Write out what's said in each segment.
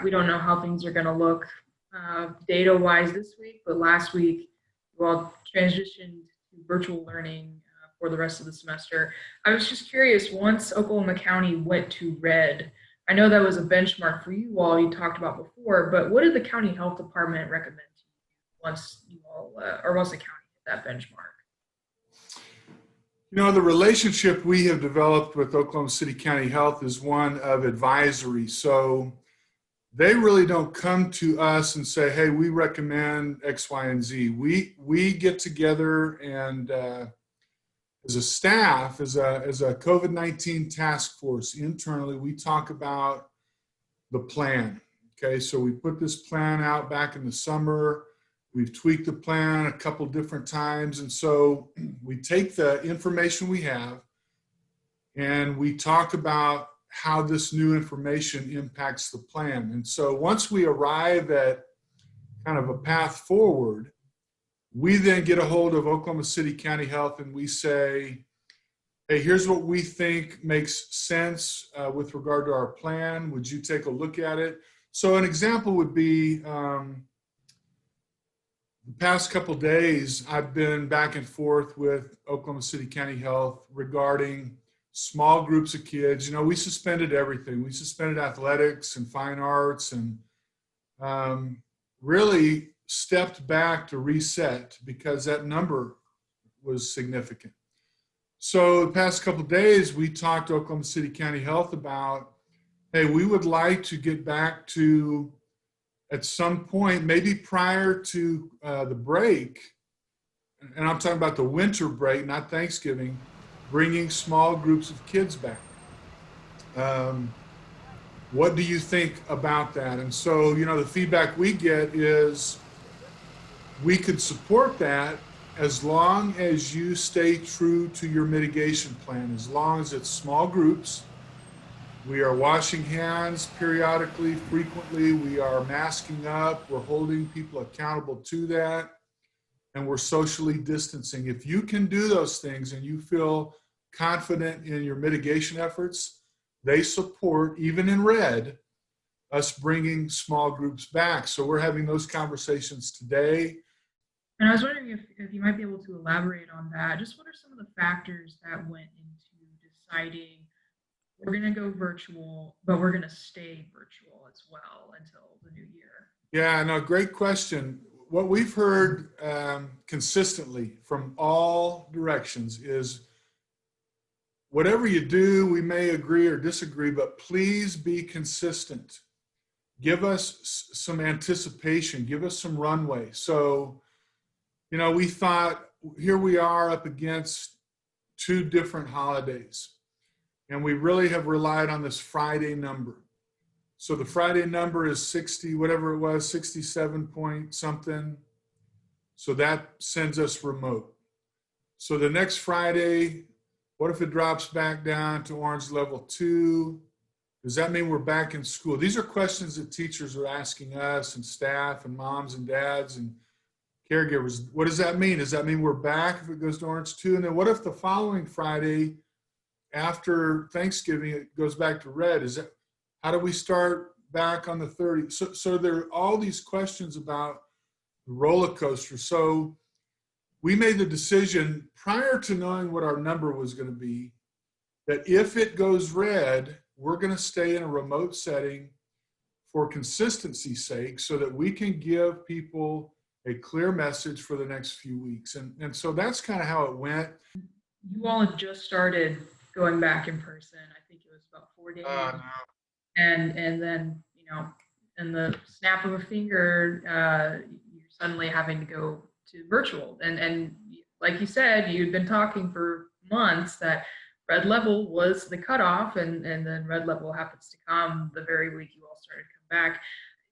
We don't know how things are going to look data-wise this week, but last week we all transitioned to virtual learning for the rest of the semester. I was just curious, once Oklahoma County went to red, I know that was a benchmark for you all, you talked about before, but what did the county health department recommend to you once you all, or once the county hit that benchmark? You know, the relationship we have developed with Oklahoma City County Health is one of advisory. So they really don't come to us and say, hey, we recommend X, Y, and Z. We get together and as a staff, as a COVID-19 task force internally, we talk about the plan. Okay, so we put this plan out back in the summer. We've tweaked the plan a couple different times. And so we take the information we have and we talk about how this new information impacts the plan. And so once we arrive at kind of a path forward, we then get a hold of Oklahoma City County Health and we say, hey, here's what we think makes sense with regard to our plan. Would you take a look at it? So an example would be, the past couple days, I've been back and forth with Oklahoma City County Health regarding small groups of kids. You know, we suspended everything. We suspended athletics and fine arts and really stepped back to reset because that number was significant. So the past couple days, we talked to Oklahoma City County Health about, hey, we would like to get back to, at some point, maybe prior to the break, and I'm talking about the winter break, not Thanksgiving, bringing small groups of kids back. What do you think about that? And so, you know, the feedback we get is we could support that as long as you stay true to your mitigation plan, as long as it's small groups. We are washing hands periodically, frequently. We are masking up. We're holding people accountable to that. And we're socially distancing. If you can do those things and you feel confident in your mitigation efforts, they support, even in red, us bringing small groups back. So we're having those conversations today. And I was wondering if you might be able to elaborate on that. Just what are some of the factors that went into deciding we're going to go virtual, but we're going to stay virtual as well until the new year? Yeah, no, great question. What we've heard consistently from all directions is whatever you do, we may agree or disagree, but please be consistent. Give us some anticipation, give us some runway. So, you know, we thought, here we are up against two different holidays. And we really have relied on this Friday number. So the Friday number is 60, whatever it was, 67 point something. So that sends us remote. So the next Friday, what if it drops back down to orange level 2? Does that mean we're back in school? These are questions that teachers are asking us and staff and moms and dads and caregivers. What does that mean? Does that mean we're back if it goes to orange 2? And then what if the following Friday, after Thanksgiving, it goes back to red? Is that, how do we start back on the 30th? So there are all these questions about the roller coaster. So we made the decision prior to knowing what our number was going to be, that if it goes red, we're going to stay in a remote setting for consistency's sake so that we can give people a clear message for the next few weeks. And so that's kind of how it went. You all had just started going back in person. I think it was about 4 days. No. And then, you know, in the snap of a finger, you're suddenly having to go to virtual. And like you said, you'd been talking for months that red level was the cutoff, and then red level happens to come the very week you all started to come back.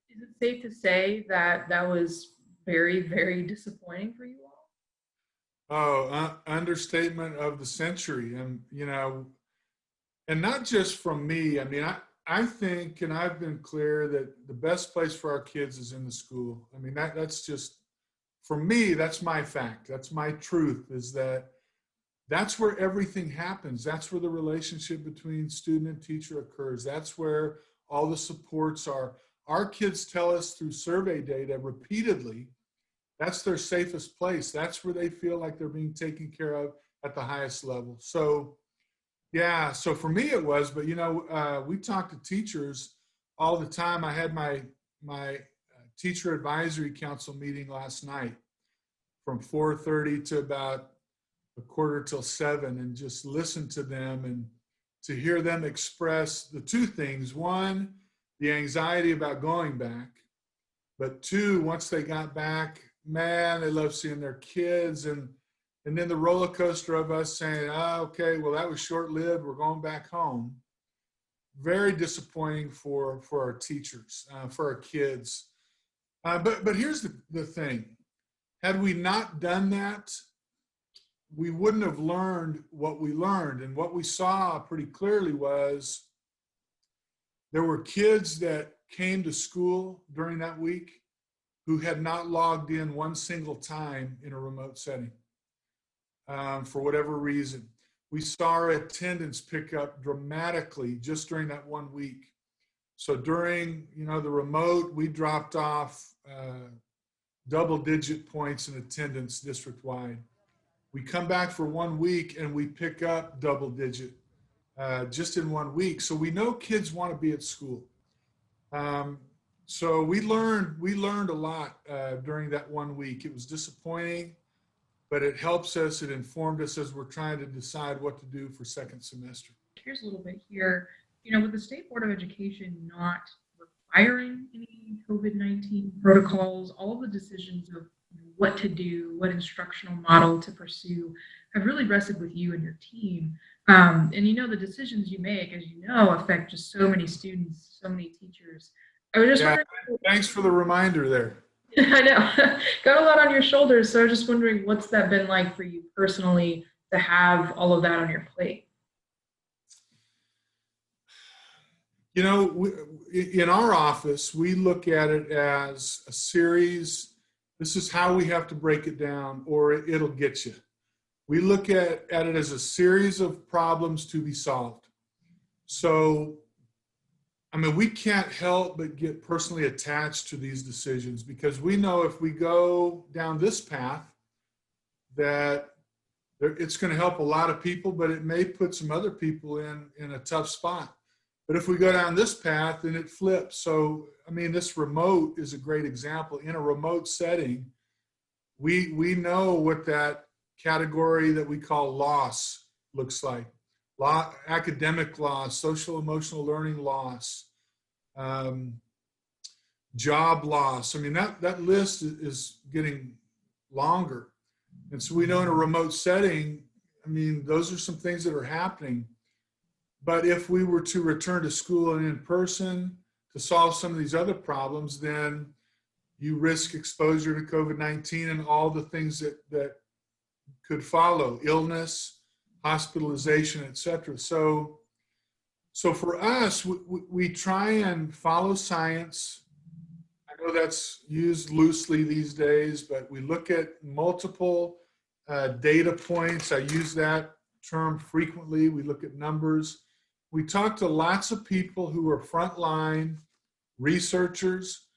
Is it safe to say that that was very, very disappointing for you all? Oh, understatement of the century. And, you know, and not just from me. I mean, I think, and I've been clear that the best place for our kids is in the school. I mean, that's just, for me, that's my fact. That's my truth, is that that's where everything happens. That's where the relationship between student and teacher occurs. That's where all the supports are. Our kids tell us through survey data repeatedly, that's their safest place. That's where they feel like they're being taken care of at the highest level. So, yeah, so for me it was, but we talk to teachers all the time. I had my teacher advisory council meeting last night from 4:30 to about a quarter till 7, and just listen to them and to hear them express the two things. One, the anxiety about going back, but two, once they got back, man, they love seeing their kids, and then the roller coaster of us saying, okay, well, that was short-lived, we're going back home. Very disappointing for our teachers, for our kids. But here's the thing. Had we not done that, we wouldn't have learned what we learned. And what we saw pretty clearly was there were kids that came to school during that week who had not logged in one single time in a remote setting for whatever reason. We saw our attendance pick up dramatically just during that 1 week. So during the remote, we dropped off double-digit points in attendance district-wide. We come back for 1 week and we pick up double-digit just in 1 week. So we know kids want to be at school. So we learned a lot during that 1 week. It was disappointing, but it helps us. It informed us as we're trying to decide what to do for second semester. Here's a little bit here. With the State Board of Education not requiring any COVID-19 protocols, all of the decisions of what to do, what instructional model to pursue, have really rested with you and your team. And the decisions you make, as you know, affect just so many students, so many teachers. I was just wondering. Thanks for the reminder there. I know. Got a lot on your shoulders, so I was just wondering what's that been like for you personally to have all of that on your plate? In our office, we look at it as a series. This is how we have to break it down, or it'll get you. We look at it as a series of problems to be solved. So, we can't help but get personally attached to these decisions, because we know if we go down this path, that it's going to help a lot of people, but it may put some other people in a tough spot. But if we go down this path, then it flips. So, this remote is a great example. In a remote setting, we know what that category that we call loss looks like. Academic loss, social emotional learning loss, job loss. That list is getting longer. And so we know in a remote setting, those are some things that are happening. But if we were to return to school and in person to solve some of these other problems, then you risk exposure to COVID-19 and all the things that could follow: illness, hospitalization, etc. So for us, we try and follow science. I know that's used loosely these days, but we look at multiple data points. I use that term frequently. We look at numbers. We talk to lots of people who are frontline researchers,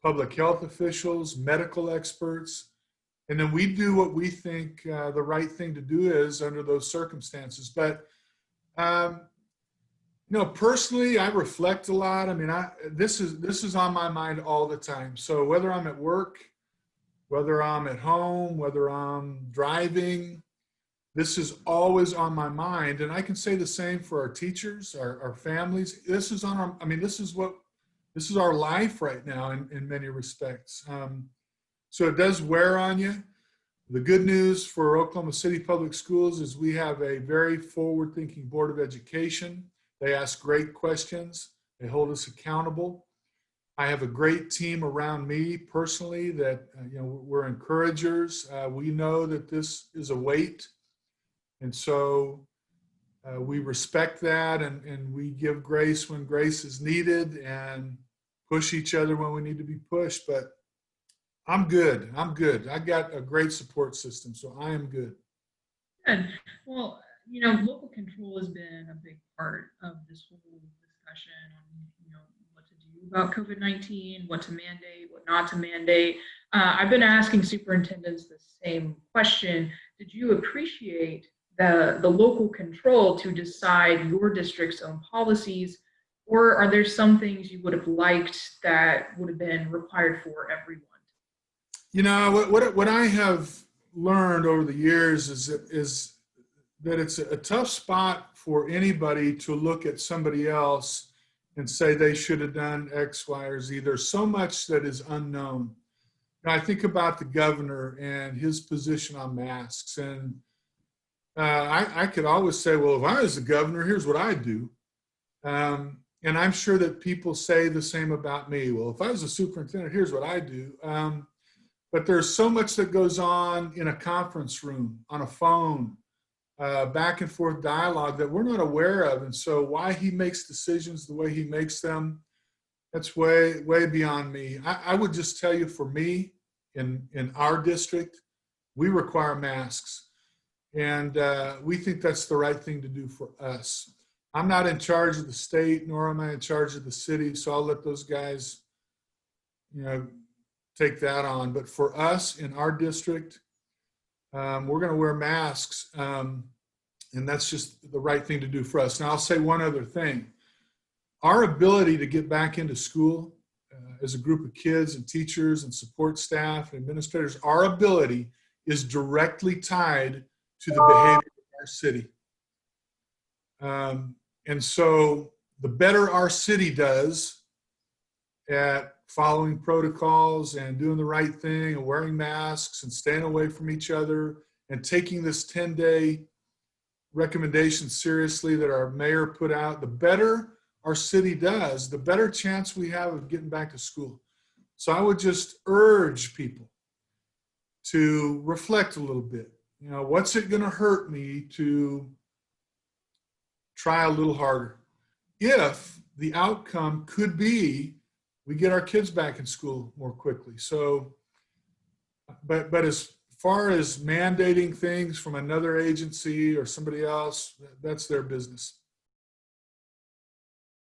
public health officials, medical experts, and then we do what we think the right thing to do is under those circumstances. But personally, I reflect a lot. This is on my mind all the time. So whether I'm at work, whether I'm at home, whether I'm driving, this is always on my mind. And I can say the same for our teachers, our families. This is on our, this is our life right now in many respects. So it does wear on you. The good news for Oklahoma City Public Schools is we have a very forward-thinking Board of Education. They ask great questions. They hold us accountable. I have a great team around me personally that, we're encouragers. We know that this is a weight. And so we respect that, and we give grace when grace is needed and push each other when we need to be pushed. But I'm good. I got a great support system, so I am good. Good. Well, local control has been a big part of this whole discussion on, do about COVID-19, what to mandate, what not to mandate. I've been asking superintendents the same question. Did you appreciate the local control to decide your district's own policies, or are there some things you would have liked that would have been required for everyone? You know, what I have learned over the years is that it's a tough spot for anybody to look at somebody else and say they should have done X, Y, or Z. There's so much that is unknown. Now, I think about the governor and his position on masks, and I could always say, well, if I was the governor, here's what I'd do. And I'm sure that people say the same about me. Well, if I was a superintendent, here's what I do. But there's so much that goes on in a conference room, on a phone, back and forth dialogue that we're not aware of. And so why he makes decisions the way he makes them, that's way, way beyond me. I would just tell you, for me, in our district, we require masks. And we think that's the right thing to do for us. I'm not in charge of the state, nor am I in charge of the city, so I'll let those guys, take that on. But for us in our district, we're going to wear masks, and that's just the right thing to do for us. Now, I'll say one other thing. Our ability to get back into school as a group of kids and teachers and support staff and administrators, our ability is directly tied to the behavior of our city. And so the better our city does at following protocols and doing the right thing and wearing masks and staying away from each other and taking this 10-day recommendation seriously that our mayor put out, the better our city does, the better chance we have of getting back to school. So I would just urge people to reflect a little bit. What's it going to hurt me to try a little harder if the outcome could be we get our kids back in school more quickly? So, but as far as mandating things from another agency or somebody else, that's their business.